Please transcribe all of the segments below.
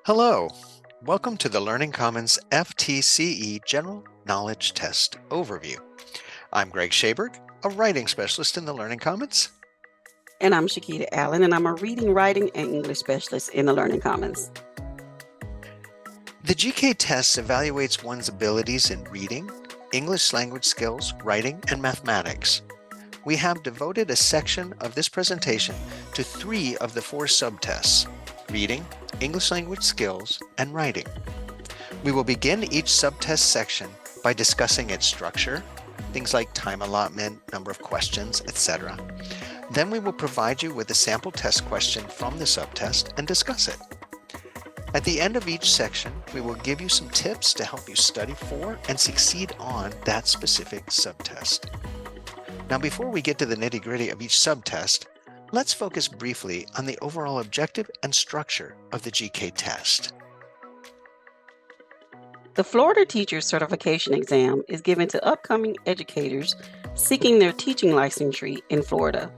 Hello, welcome to the Learning Commons FTCE General Knowledge Test Overview. I'm Greg Schaberg, a writing specialist in the Learning Commons. And I'm Shakita Allen, and I'm a reading, writing, and English specialist in the Learning Commons. The GK test evaluates one's abilities in reading, English language skills, writing, and mathematics. We have devoted a section of this presentation to 3 of the 4 subtests: reading, English language skills, and writing. We will begin each subtest section by discussing its structure, things like time allotment, number of questions, etc. Then we will provide you with a sample test question from the subtest and discuss it. At the end of each section, we will give you some tips to help you study for and succeed on that specific subtest. Now, before we get to the nitty-gritty of each subtest, let's focus briefly on the overall objective and structure of the GK test. The Florida Teacher Certification Exam is given to upcoming educators seeking their teaching licensure in Florida.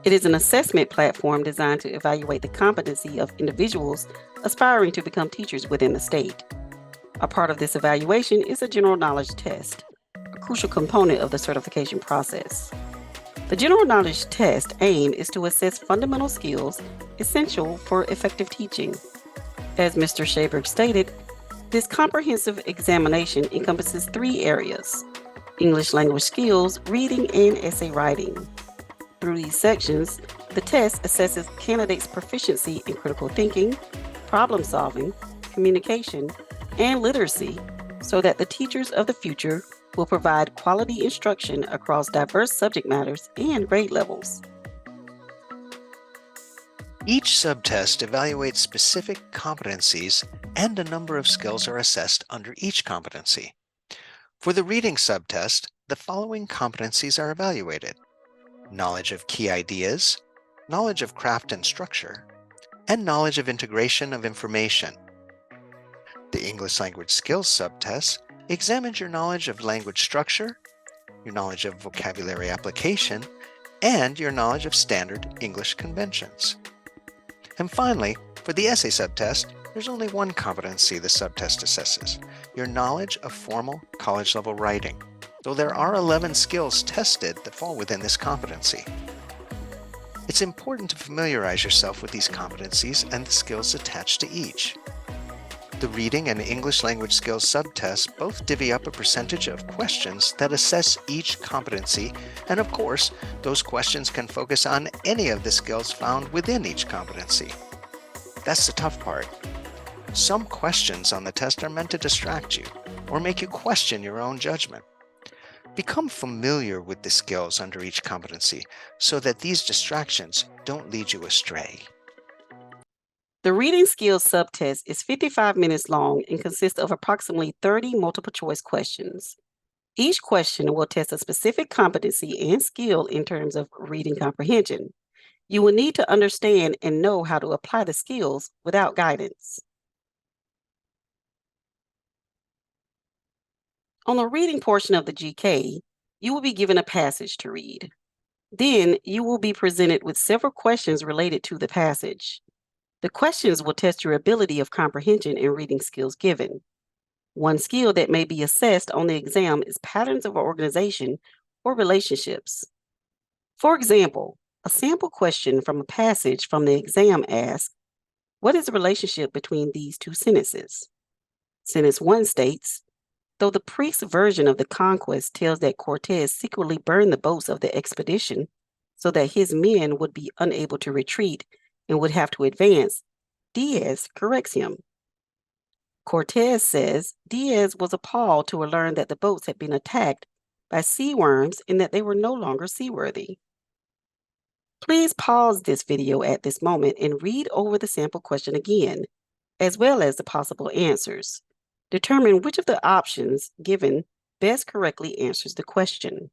It is an assessment platform designed to evaluate the competency of individuals aspiring to become teachers within the state. A part of this evaluation is a general knowledge test, a crucial component of the certification process. The general knowledge test aim is to assess fundamental skills essential for effective teaching. As Mr. Schaberg stated, this comprehensive examination encompasses 3 areas: English language skills, reading, and essay writing. Through these sections, the test assesses candidates' proficiency in critical thinking, problem solving, communication, and literacy so that the teachers of the future will provide quality instruction across diverse subject matters and grade levels. Each subtest evaluates specific competencies, and a number of skills are assessed under each competency. For the reading subtest, the following competencies are evaluated: knowledge of key ideas, knowledge of craft and structure, and knowledge of integration of information. The English language skills subtest examines your knowledge of language structure, your knowledge of vocabulary application, and your knowledge of standard English conventions. And finally, for the essay subtest, there's only one competency the subtest assesses: your knowledge of formal college-level writing, though there are 11 skills tested that fall within this competency. It's important to familiarize yourself with these competencies and the skills attached to each. The reading and English language skills subtests both divvy up a percentage of questions that assess each competency, and of course, those questions can focus on any of the skills found within each competency. That's the tough part. Some questions on the test are meant to distract you or make you question your own judgment. Become familiar with the skills under each competency so that these distractions don't lead you astray. The reading skills subtest is 55 minutes long and consists of approximately 30 multiple choice questions. Each question will test a specific competency and skill in terms of reading comprehension. You will need to understand and know how to apply the skills without guidance. On the reading portion of the GK, you will be given a passage to read. Then you will be presented with several questions related to the passage. The questions will test your ability of comprehension and reading skills given. One skill that may be assessed on the exam is patterns of organization or relationships. For example, a sample question from a passage from the exam asks, what is the relationship between these 2 sentences? Sentence 1 states, though the priest's version of the conquest tells that Cortez secretly burned the boats of the expedition so that his men would be unable to retreat and would have to advance, Diaz corrects him. Cortez says Diaz was appalled to learn that the boats had been attacked by sea worms and that they were no longer seaworthy. Please pause this video at this moment and read over the sample question again, as well as the possible answers. Determine which of the options given best correctly answers the question.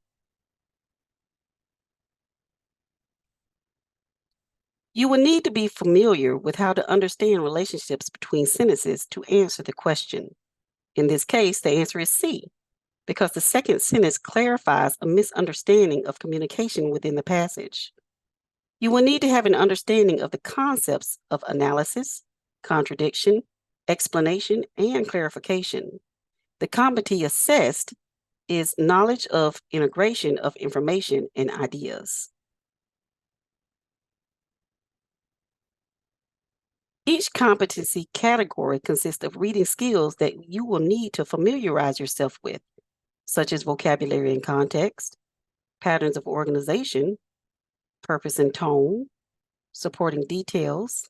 You will need to be familiar with how to understand relationships between sentences to answer the question. In this case, the answer is C, because the second sentence clarifies a misunderstanding of communication within the passage. You will need to have an understanding of the concepts of analysis, contradiction, explanation, and clarification. The competency assessed is knowledge of integration of information and ideas. Each competency category consists of reading skills that you will need to familiarize yourself with, such as vocabulary and context, patterns of organization, purpose and tone, supporting details,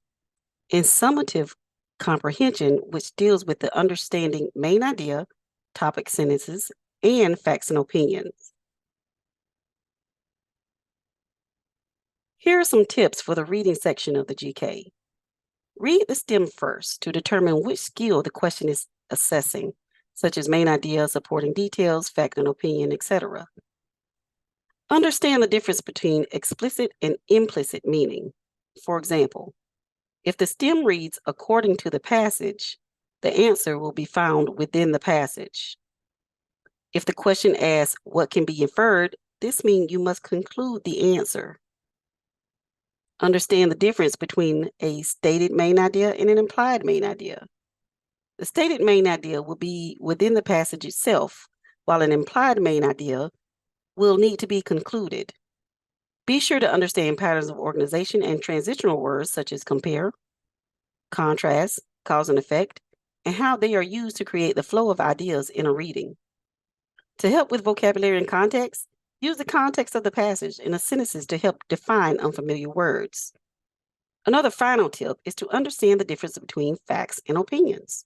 and summative comprehension, which deals with the understanding main idea, topic sentences, and facts and opinions. Here are some tips for the reading section of the GK. Read the stem first to determine which skill the question is assessing, such as main idea, supporting details, fact and opinion, etc. Understand the difference between explicit and implicit meaning. For example, if the stem reads according to the passage, the answer will be found within the passage. If the question asks what can be inferred, this means you must conclude the answer. Understand the difference between a stated main idea and an implied main idea. The stated main idea will be within the passage itself, while an implied main idea will need to be concluded. Be sure to understand patterns of organization and transitional words such as compare, contrast, cause and effect, and how they are used to create the flow of ideas in a reading. To help with vocabulary and context, use the context of the passage and the sentences to help define unfamiliar words. Another final tip is to understand the difference between facts and opinions.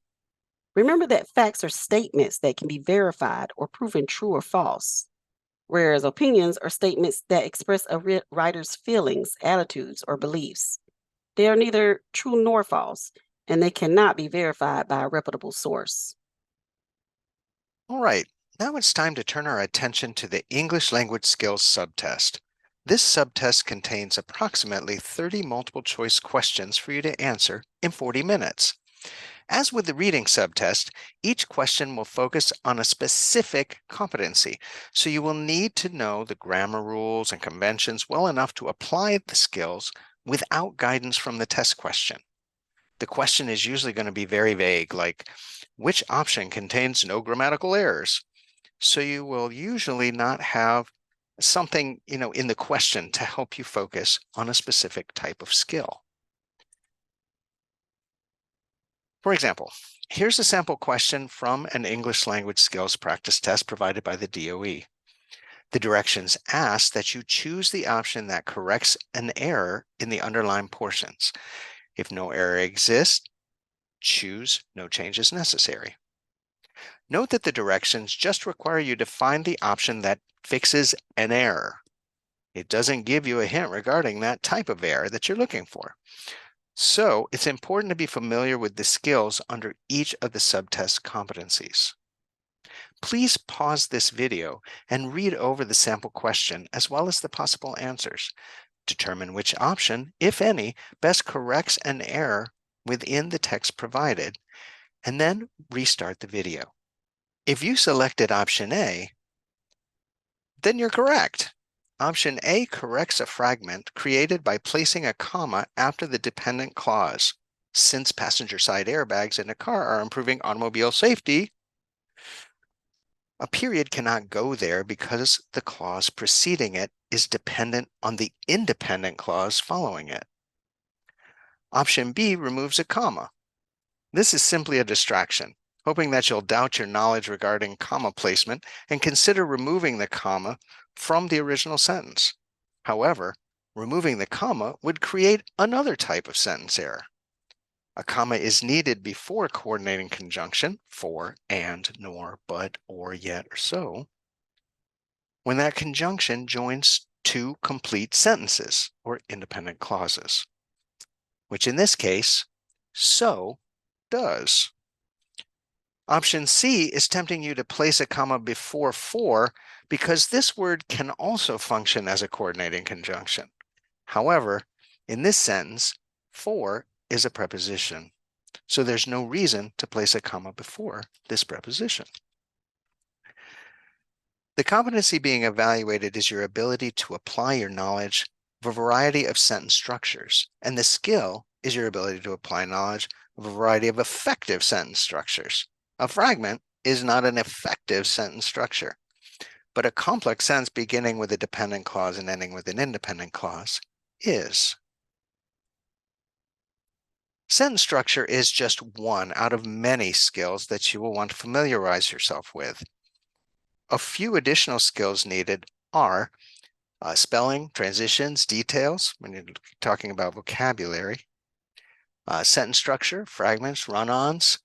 Remember that facts are statements that can be verified or proven true or false, whereas opinions are statements that express a writer's feelings, attitudes, or beliefs. They are neither true nor false, and they cannot be verified by a reputable source. All right, now it's time to turn our attention to the English language skills subtest. This subtest contains approximately 30 multiple choice questions for you to answer in 40 minutes. As with the reading subtest, each question will focus on a specific competency, so you will need to know the grammar rules and conventions well enough to apply the skills without guidance from the test question. The question is usually going to be very vague, like, which option contains no grammatical errors? So you will usually not have something, in the question to help you focus on a specific type of skill. For example, here's a sample question from an English language skills practice test provided by the DOE. The directions ask that you choose the option that corrects an error in the underlined portions. If no error exists, choose no changes necessary. Note that the directions just require you to find the option that fixes an error. It doesn't give you a hint regarding that type of error that you're looking for. So it's important to be familiar with the skills under each of the subtest competencies. Please pause this video and read over the sample question as well as the possible answers. Determine which option, if any, best corrects an error within the text provided, and then restart the video. If you selected option A, then you're correct. Option A corrects a fragment created by placing a comma after the dependent clause. Since passenger side airbags in a car are improving automobile safety, a period cannot go there because the clause preceding it is dependent on the independent clause following it. Option B removes a comma. This is simply a distraction, hoping that you'll doubt your knowledge regarding comma placement and consider removing the comma from the original sentence. However, removing the comma would create another type of sentence error. A comma is needed before coordinating conjunction, for, and, nor, but, or, yet, or so, when that conjunction joins two complete sentences or independent clauses, which in this case, so does. Option C is tempting you to place a comma before for because this word can also function as a coordinating conjunction. However, in this sentence, for is a preposition, so there's no reason to place a comma before this preposition. The competency being evaluated is your ability to apply your knowledge of a variety of sentence structures, and the skill is your ability to apply knowledge of a variety of effective sentence structures. A fragment is not an effective sentence structure, but a complex sentence beginning with a dependent clause and ending with an independent clause is. Sentence structure is just one out of many skills that you will want to familiarize yourself with. A few additional skills needed are spelling, transitions, details, when you're talking about vocabulary, sentence structure, fragments, run-ons,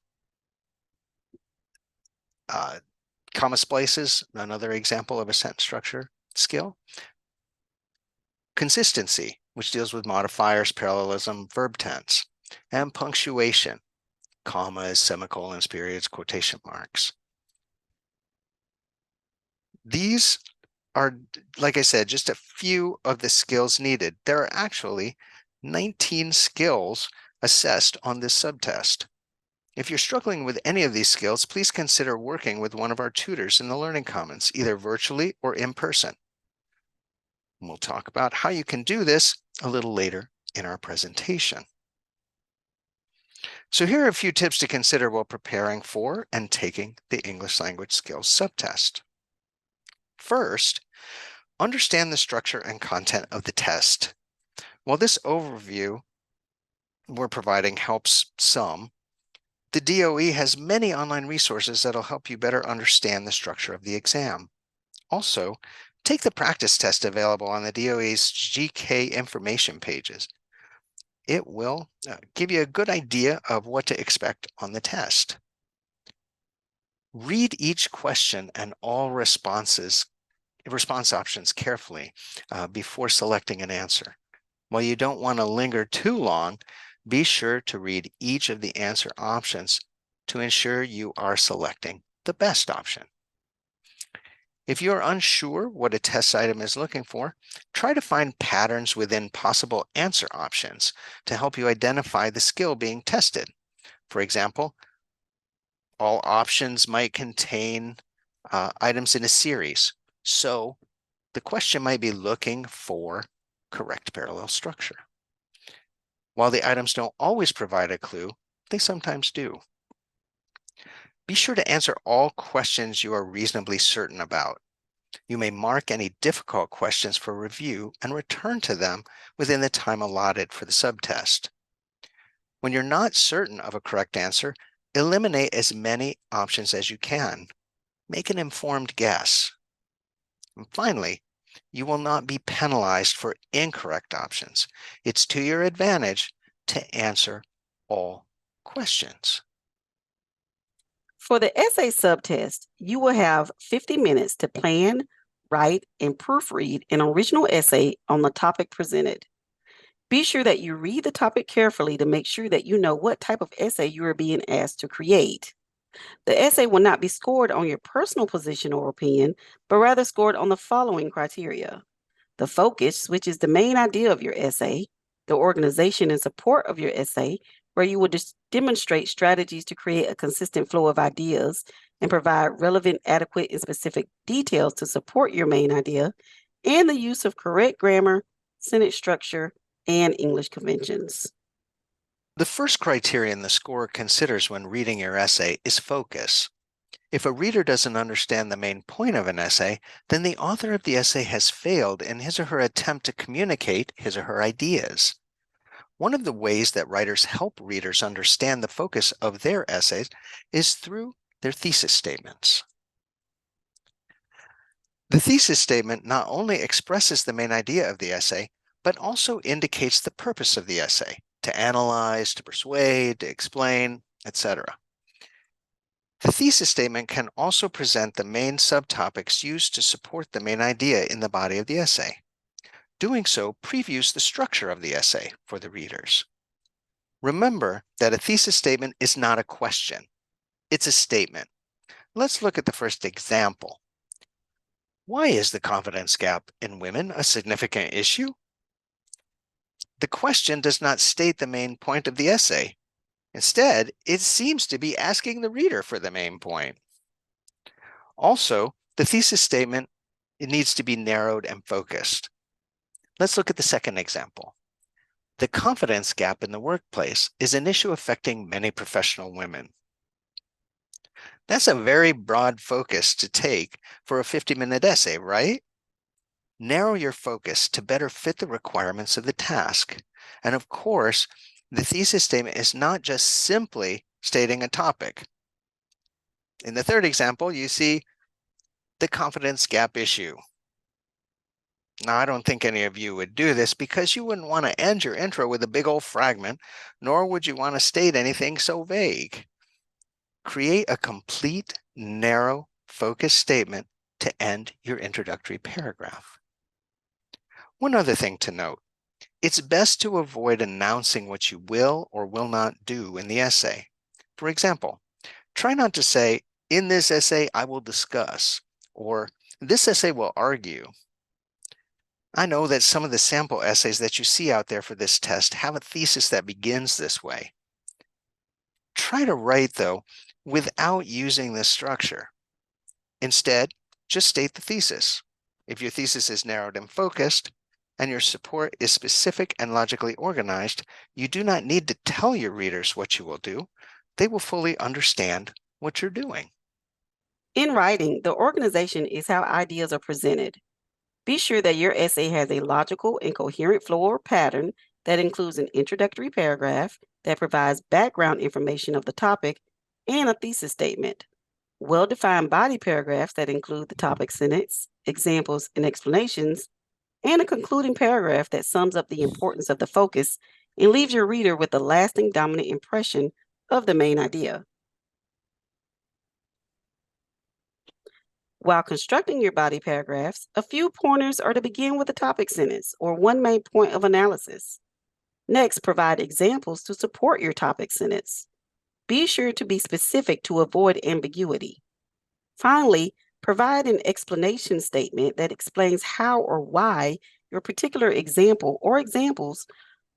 comma splices, another example of a sentence structure skill. Consistency, which deals with modifiers, parallelism, verb tense, and punctuation, commas, semicolons, periods, quotation marks. These are, like I said, just a few of the skills needed. There are actually 19 skills assessed on this subtest. If you're struggling with any of these skills, please consider working with one of our tutors in the Learning Commons, either virtually or in person. We'll talk about how you can do this a little later in our presentation. So here are a few tips to consider while preparing for and taking the English language skills subtest. First, understand the structure and content of the test. While this overview we're providing helps some, the DOE has many online resources that'll help you better understand the structure of the exam. Also, take the practice test available on the DOE's GK information pages. It will give you a good idea of what to expect on the test. Read each question and all response options carefully before selecting an answer. While you don't want to linger too long, be sure to read each of the answer options to ensure you are selecting the best option. If you're unsure what a test item is looking for, try to find patterns within possible answer options to help you identify the skill being tested. For example, all options might contain items in a series, so the question might be looking for correct parallel structure. While the items don't always provide a clue, they sometimes do. Be sure to answer all questions you are reasonably certain about. You may mark any difficult questions for review and return to them within the time allotted for the subtest. When you're not certain of a correct answer, eliminate as many options as you can. Make an informed guess. And finally, you will not be penalized for incorrect options. It's to your advantage to answer all questions. For the essay subtest, you will have 50 minutes to plan, write, and proofread an original essay on the topic presented. Be sure that you read the topic carefully to make sure that you know what type of essay you are being asked to create. The essay will not be scored on your personal position or opinion, but rather scored on the following criteria: the focus, which is the main idea of your essay; the organization and support of your essay, where you will demonstrate strategies to create a consistent flow of ideas and provide relevant, adequate, and specific details to support your main idea; and the use of correct grammar, sentence structure, and English conventions. The first criterion the scorer considers when reading your essay is focus. If a reader doesn't understand the main point of an essay, then the author of the essay has failed in his or her attempt to communicate his or her ideas. One of the ways that writers help readers understand the focus of their essays is through their thesis statements. The thesis statement not only expresses the main idea of the essay, but also indicates the purpose of the essay: to analyze, to persuade, to explain, etc. The thesis statement can also present the main subtopics used to support the main idea in the body of the essay. Doing so previews the structure of the essay for the readers. Remember that a thesis statement is not a question. It's a statement. Let's look at the first example. Why is the confidence gap in women a significant issue? The question does not state the main point of the essay. Instead, it seems to be asking the reader for the main point. Also, the thesis statement, it needs to be narrowed and focused. Let's look at the second example. The confidence gap in the workplace is an issue affecting many professional women. That's a very broad focus to take for a 50-minute essay, right? Narrow your focus to better fit the requirements of the task. And of course, the thesis statement is not just simply stating a topic. In the third example, you see the confidence gap issue. Now, I don't think any of you would do this because you wouldn't want to end your intro with a big old fragment, nor would you want to state anything so vague. Create a complete, narrow, focused statement to end your introductory paragraph. One other thing to note, it's best to avoid announcing what you will or will not do in the essay. For example, try not to say, "In this essay, I will discuss," or "This essay will argue." I know that some of the sample essays that you see out there for this test have a thesis that begins this way. Try to write, though, without using this structure. Instead, just state the thesis. If your thesis is narrowed and focused, and your support is specific and logically organized, you do not need to tell your readers what you will do. They will fully understand what you're doing. In writing, the organization is how ideas are presented. Be sure that your essay has a logical and coherent flow or pattern that includes an introductory paragraph that provides background information of the topic and a thesis statement. Well-defined body paragraphs that include the topic sentence, examples, and explanations, and a concluding paragraph that sums up the importance of the focus and leaves your reader with a lasting dominant impression of the main idea. While constructing your body paragraphs, a few pointers are to begin with a topic sentence or one main point of analysis. Next, provide examples to support your topic sentence. Be sure to be specific to avoid ambiguity. Finally, provide an explanation statement that explains how or why your particular example or examples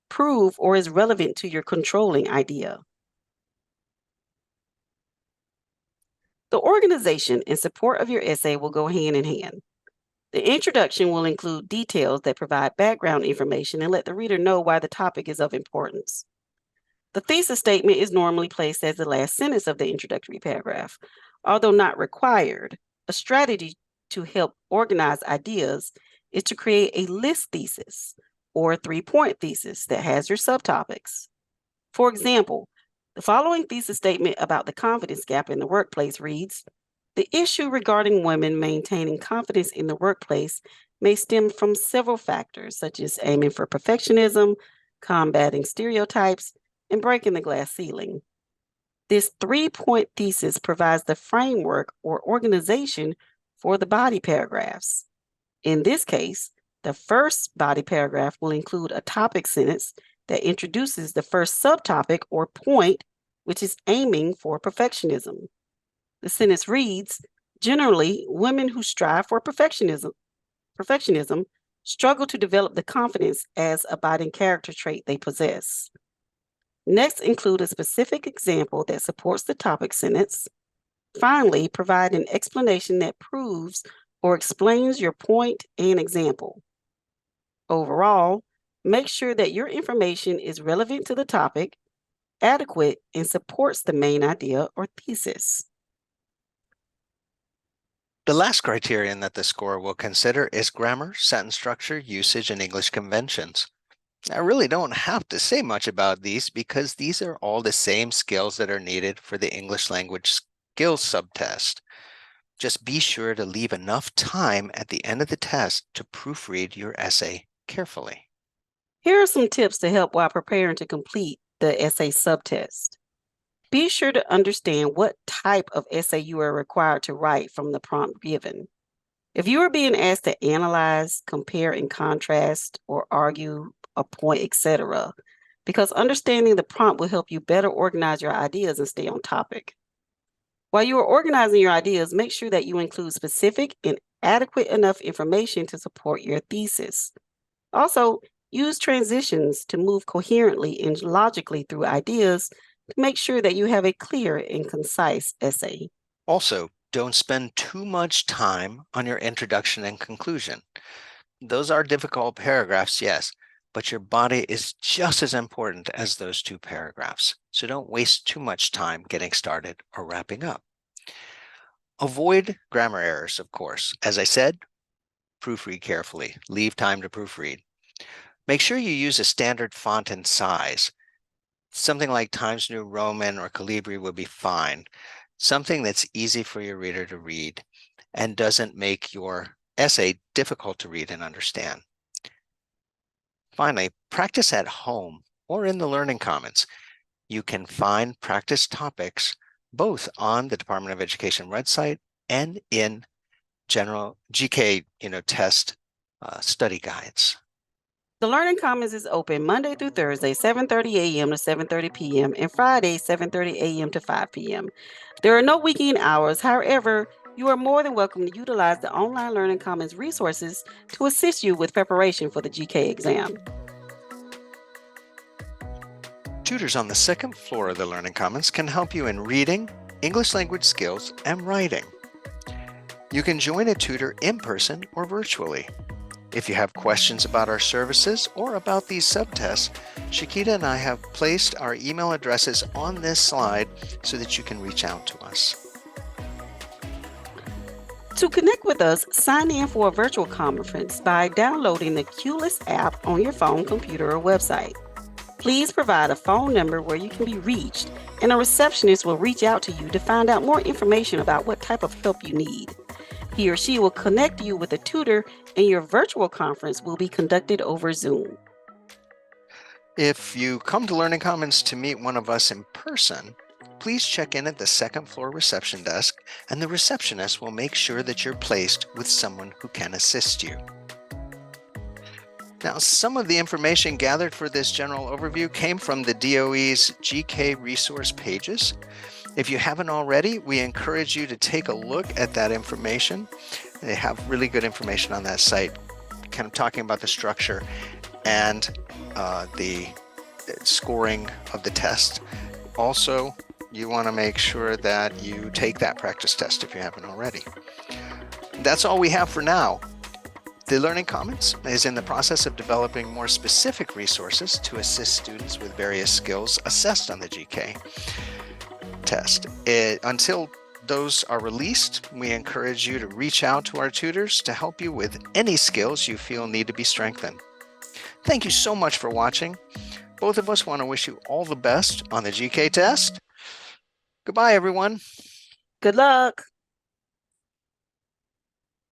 prove or is relevant to your controlling idea. The organization and support of your essay will go hand in hand. The introduction will include details that provide background information and let the reader know why the topic is of importance. The thesis statement is normally placed as the last sentence of the introductory paragraph. Although not required, a strategy to help organize ideas is to create a list thesis or a 3-point thesis that has your subtopics. For example, the following thesis statement about the confidence gap in the workplace reads, "The issue regarding women maintaining confidence in the workplace may stem from several factors, such as aiming for perfectionism, combating stereotypes, and breaking the glass ceiling." This 3-point thesis provides the framework or organization for the body paragraphs. In this case, the first body paragraph will include a topic sentence that introduces the first subtopic or point, which is aiming for perfectionism. The sentence reads, "Generally, women who strive for perfectionism struggle to develop the confidence as abiding character trait they possess." Next, include a specific example that supports the topic sentence. Finally, provide an explanation that proves or explains your point and example. Overall, make sure that your information is relevant to the topic, adequate, and supports the main idea or thesis. The last criterion that the score will consider is grammar, sentence structure, usage, and English conventions. I really don't have to say much about these because these are all the same skills that are needed for the English language skills subtest. Just be sure to leave enough time at the end of the test to proofread your essay carefully. Here are some tips to help while preparing to complete the essay subtest. Be sure to understand what type of essay you are required to write from the prompt given. If you are being asked to analyze, compare and contrast, or argue a point, etc., because understanding the prompt will help you better organize your ideas and stay on topic. While you are organizing your ideas, make sure that you include specific and adequate enough information to support your thesis. Also, use transitions to move coherently and logically through ideas to make sure that you have a clear and concise essay. Also, don't spend too much time on your introduction and conclusion. Those are difficult paragraphs, yes, but your body is just as important as those 2 paragraphs. So don't waste too much time getting started or wrapping up. Avoid grammar errors, of course. As I said, proofread carefully. Leave time to proofread. Make sure you use a standard font and size. Something like Times New Roman or Calibri would be fine. Something that's easy for your reader to read and doesn't make your essay difficult to read and understand. Finally, practice at home or in the Learning Commons. You can find practice topics both on the Department of Education website and in general GK test study guides. The Learning Commons is open Monday through Thursday, 7:30 a.m. to 7:30 p.m. and Friday, 7:30 a.m. to 5 p.m. There are no weekend hours. However, you are more than welcome to utilize the online Learning Commons resources to assist you with preparation for the GK exam. Tutors on the 2nd floor of the Learning Commons can help you in reading, English language skills, and writing. You can join a tutor in person or virtually. If you have questions about our services or about these subtests, Shakita and I have placed our email addresses on this slide so that you can reach out to us. To connect with us, sign in for a virtual conference by downloading the QList app on your phone, computer, or website. Please provide a phone number where you can be reached, and a receptionist will reach out to you to find out more information about what type of help you need. He or she will connect you with a tutor, and your virtual conference will be conducted over Zoom. If you come to Learning Commons to meet one of us in person, please check in at the 2nd floor reception desk, and the receptionist will make sure that you're placed with someone who can assist you. Now, some of the information gathered for this general overview came from the DOE's GK resource pages. If you haven't already, we encourage you to take a look at that information. They have really good information on that site, kind of talking about the structure and the scoring of the test. Also, you want to make sure that you take that practice test if you haven't already. That's all we have for now. The Learning Commons is in the process of developing more specific resources to assist students with various skills assessed on the GK test. Until those are released, we encourage you to reach out to our tutors to help you with any skills you feel need to be strengthened. Thank you so much for watching. Both of us want to wish you all the best on the GK test. Goodbye, everyone. Good luck.